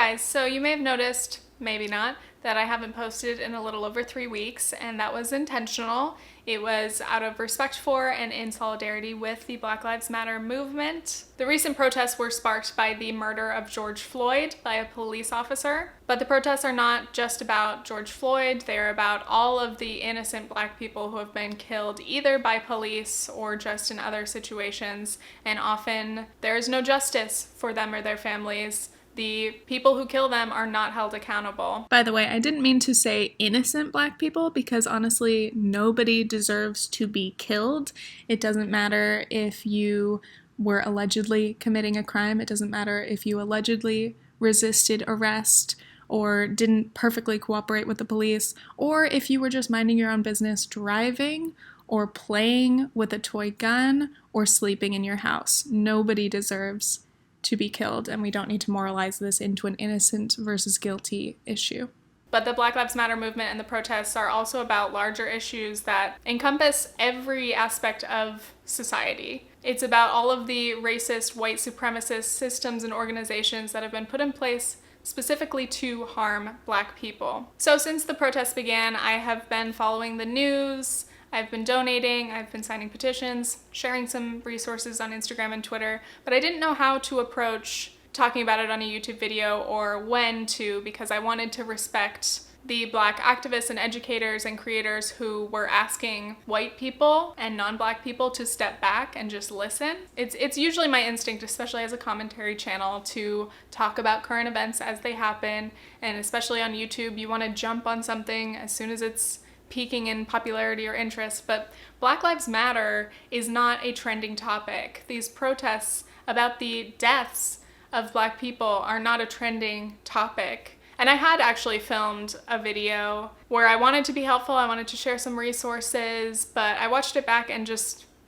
guys, so you may have noticed, maybe not, that I haven't posted in a little over 3 weeks, and that was intentional. It was out of respect for and in solidarity with the Black Lives Matter movement. The recent protests were sparked by the murder of George Floyd by a police officer. But the protests are not just about George Floyd, they're about all of the innocent Black people who have been killed either by police or just in other situations, and often there is no justice for them or their families. The people who kill them are not held accountable. By the way, I didn't mean to say innocent Black people because honestly, nobody deserves to be killed. It doesn't matter if you were allegedly committing a crime. It doesn't matter if you allegedly resisted arrest or didn't perfectly cooperate with the police, or if you were just minding your own business driving or playing with a toy gun or sleeping in your house. Nobody deserves to be killed, and we don't need to moralize this into an innocent versus guilty issue. But the Black Lives Matter movement and the protests are also about larger issues that encompass every aspect of society. It's about all of the racist, white supremacist systems and organizations that have been put in place specifically to harm Black people. So since the protests began, I have been following the news, I've been donating, I've been signing petitions, sharing some resources on Instagram and Twitter, but I didn't know how to approach talking about it on a YouTube video or when to, because I wanted to respect the Black activists and educators and creators who were asking white people and non-Black people to step back and just listen. It's usually my instinct, especially as a commentary channel, to talk about current events as they happen, and especially on YouTube, you want to jump on something as soon as it's peaking in popularity or interest, but Black Lives Matter is not a trending topic. These protests about the deaths of Black people are not a trending topic. And I had actually filmed a video where I wanted to be helpful, I wanted to share some resources, but I watched it back and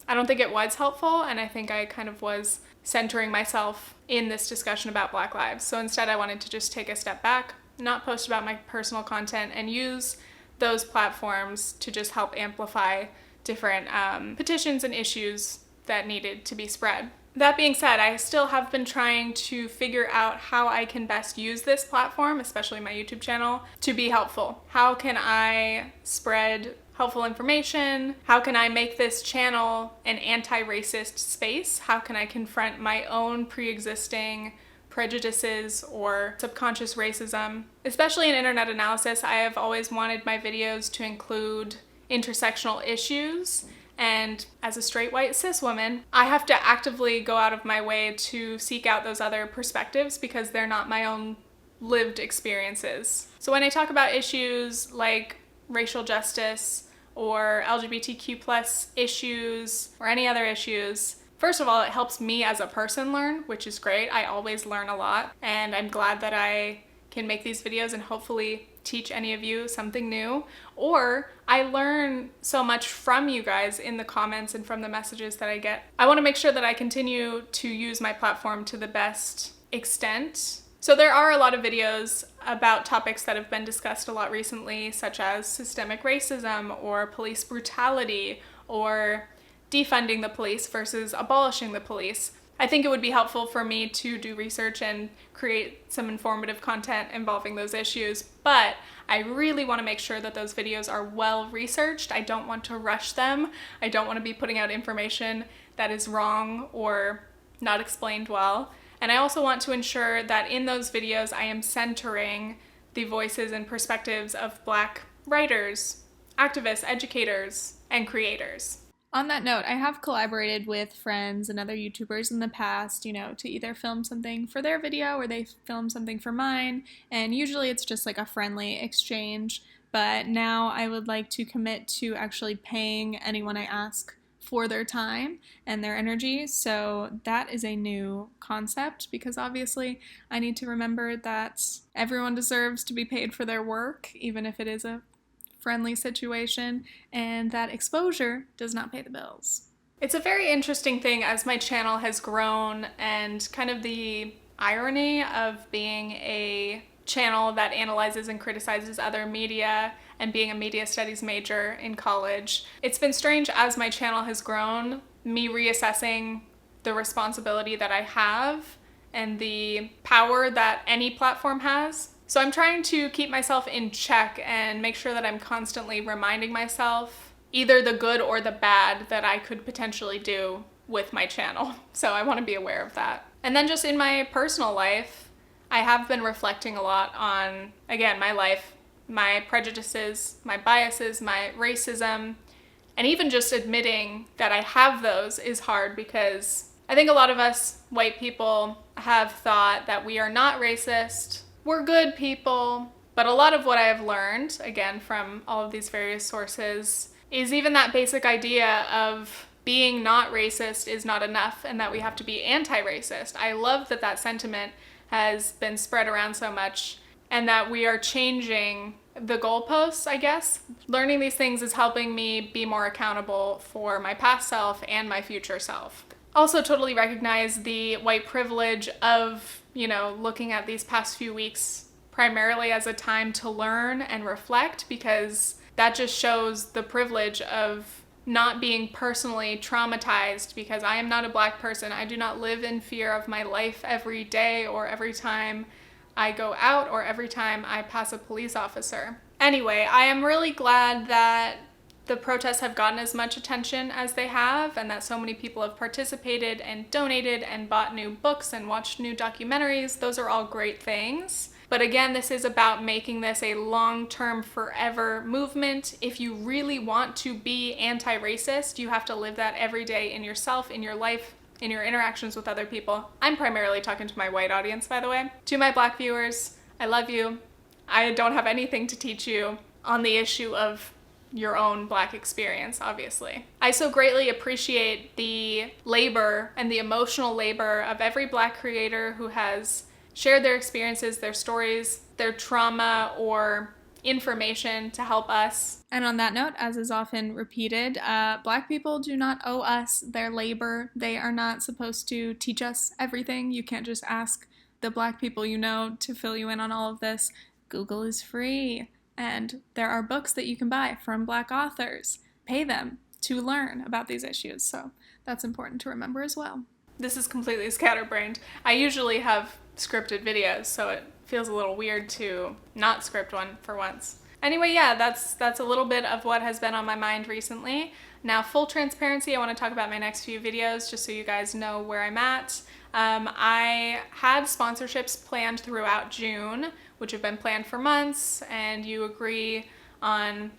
I don't think it was helpful, and I think I kind of was centering myself in this discussion about Black lives. So instead I wanted to just take a step back, not post about my personal content, and use those platforms to just help amplify different petitions and issues that needed to be spread. That being said, I still have been trying to figure out how I can best use this platform, especially my YouTube channel, to be helpful. How can I spread helpful information? How can I make this channel an anti-racist space? How can I confront my own pre-existing prejudices or subconscious racism? Especially in internet analysis, I have always wanted my videos to include intersectional issues, and as a straight white cis woman, I have to actively go out of my way to seek out those other perspectives because they're not my own lived experiences. So when I talk about issues like racial justice or LGBTQ+ issues or any other issues, first of all, it helps me as a person learn, which is great. I always learn a lot, and I'm glad that I can make these videos and hopefully teach any of you something new. Or I learn so much from you guys in the comments and from the messages that I get. I want to make sure that I continue to use my platform to the best extent. So there are a lot of videos about topics that have been discussed a lot recently, such as systemic racism or police brutality or defunding the police versus abolishing the police. I think it would be helpful for me to do research and create some informative content involving those issues, but I really want to make sure that those videos are well researched. I don't want to rush them. I don't want to be putting out information that is wrong or not explained well. And I also want to ensure that in those videos I am centering the voices and perspectives of Black writers, activists, educators, and creators. On that note, I have collaborated with friends and other YouTubers in the past, to either film something for their video or they film something for mine, and usually it's just like a friendly exchange, but now I would like to commit to actually paying anyone I ask for their time and their energy, so that is a new concept because obviously I need to remember that everyone deserves to be paid for their work, even if it is a friendly situation, and that exposure does not pay the bills. It's a very interesting thing as my channel has grown, and kind of the irony of being a channel that analyzes and criticizes other media and being a media studies major in college. It's been strange as my channel has grown, me reassessing the responsibility that I have and the power that any platform has. So I'm trying to keep myself in check and make sure that I'm constantly reminding myself either the good or the bad that I could potentially do with my channel. So I want to be aware of that. And then just in my personal life, I have been reflecting a lot on, again, my life, my prejudices, my biases, my racism, and even just admitting that I have those is hard because I think a lot of us white people have thought that we are not racist, we're good people, but a lot of what I have learned, again, from all of these various sources, is even that basic idea of being not racist is not enough and that we have to be anti-racist. I love that that sentiment has been spread around so much and that we are changing the goalposts, I guess. Learning these things is helping me be more accountable for my past self and my future self. Also totally recognize the white privilege of, looking at these past few weeks primarily as a time to learn and reflect, because that just shows the privilege of not being personally traumatized, because I am not a Black person. I do not live in fear of my life every day or every time I go out or every time I pass a police officer. Anyway, I am really glad that the protests have gotten as much attention as they have and that so many people have participated and donated and bought new books and watched new documentaries. Those are all great things. But again, this is about making this a long-term, forever movement. If you really want to be anti-racist, you have to live that every day in yourself, in your life, in your interactions with other people. I'm primarily talking to my white audience, by the way. To my Black viewers, I love you. I don't have anything to teach you on the issue of your own Black experience, obviously. I so greatly appreciate the labor and the emotional labor of every Black creator who has shared their experiences, their stories, their trauma, or information to help us. And on that note, as is often repeated, Black people do not owe us their labor. They are not supposed to teach us everything. You can't just ask the Black people you know to fill you in on all of this. Google is free, and there are books that you can buy from Black authors. Pay them to learn about these issues, so that's important to remember as well. This is completely scatterbrained. I usually have scripted videos, so it feels a little weird to not script one for once. Anyway, yeah, that's a little bit of what has been on my mind recently. Now, full transparency, I want to talk about my next few videos just so you guys know where I'm at. I had sponsorships planned throughout June, which have been planned for months, and you agree on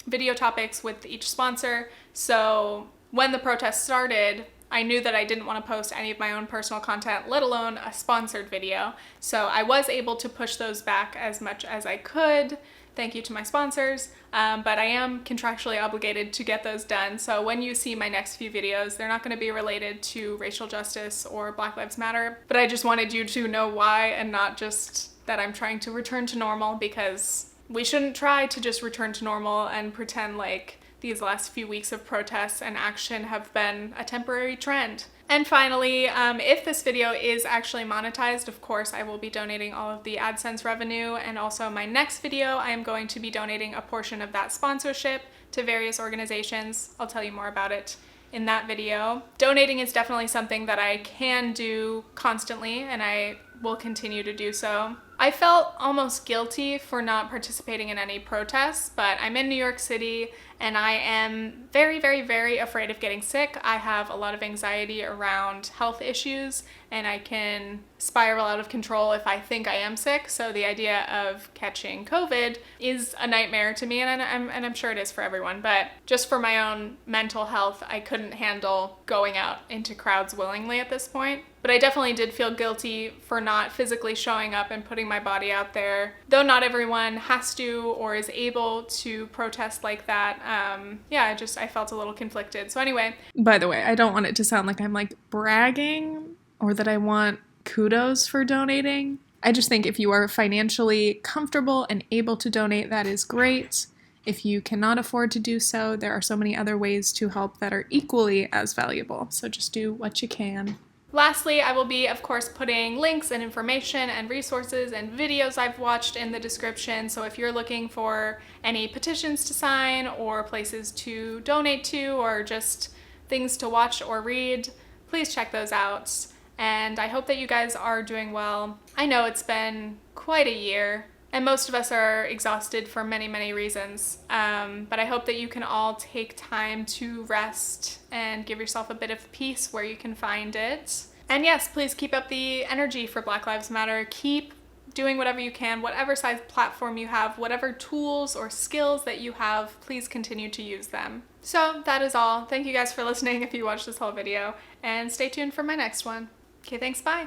video topics with each sponsor. So when the protest started, I knew that I didn't want to post any of my own personal content, let alone a sponsored video. So I was able to push those back as much as I could. Thank you to my sponsors, but I am contractually obligated to get those done. So when you see my next few videos, they're not going to be related to racial justice or Black Lives Matter, but I just wanted you to know why and not just that I'm trying to return to normal, because we shouldn't try to just return to normal and pretend like these last few weeks of protests and action have been a temporary trend. And finally, if this video is actually monetized, of course, I will be donating all of the AdSense revenue, and also my next video, I am going to be donating a portion of that sponsorship to various organizations. I'll tell you more about it in that video. Donating is definitely something that I can do constantly, and I will continue to do so. I felt almost guilty for not participating in any protests, but I'm in New York City and I am very, very, very afraid of getting sick. I have a lot of anxiety around health issues and I can spiral out of control if I think I am sick. So the idea of catching COVID is a nightmare to me, and I'm sure it is for everyone, but just for my own mental health, I couldn't handle going out into crowds willingly at this point. But I definitely did feel guilty for not physically showing up and putting my body out there. Though not everyone has to or is able to protest like that, I felt a little conflicted. So anyway. By the way, I don't want it to sound like I'm like bragging or that I want kudos for donating. I just think if you are financially comfortable and able to donate, that is great. If you cannot afford to do so, there are so many other ways to help that are equally as valuable. So just do what you can. Lastly, I will be, of course, putting links and information and resources and videos I've watched in the description. So if you're looking for any petitions to sign or places to donate to or just things to watch or read, please check those out. and I hope that you guys are doing well. I know it's been quite a year, and most of us are exhausted for many, many reasons. But I hope that you can all take time to rest and give yourself a bit of peace where you can find it. And yes, please keep up the energy for Black Lives Matter. Keep doing whatever you can, whatever size platform you have, whatever tools or skills that you have, please continue to use them. So that is all. Thank you guys for listening if you watched this whole video, and stay tuned for my next one. Okay, thanks, bye.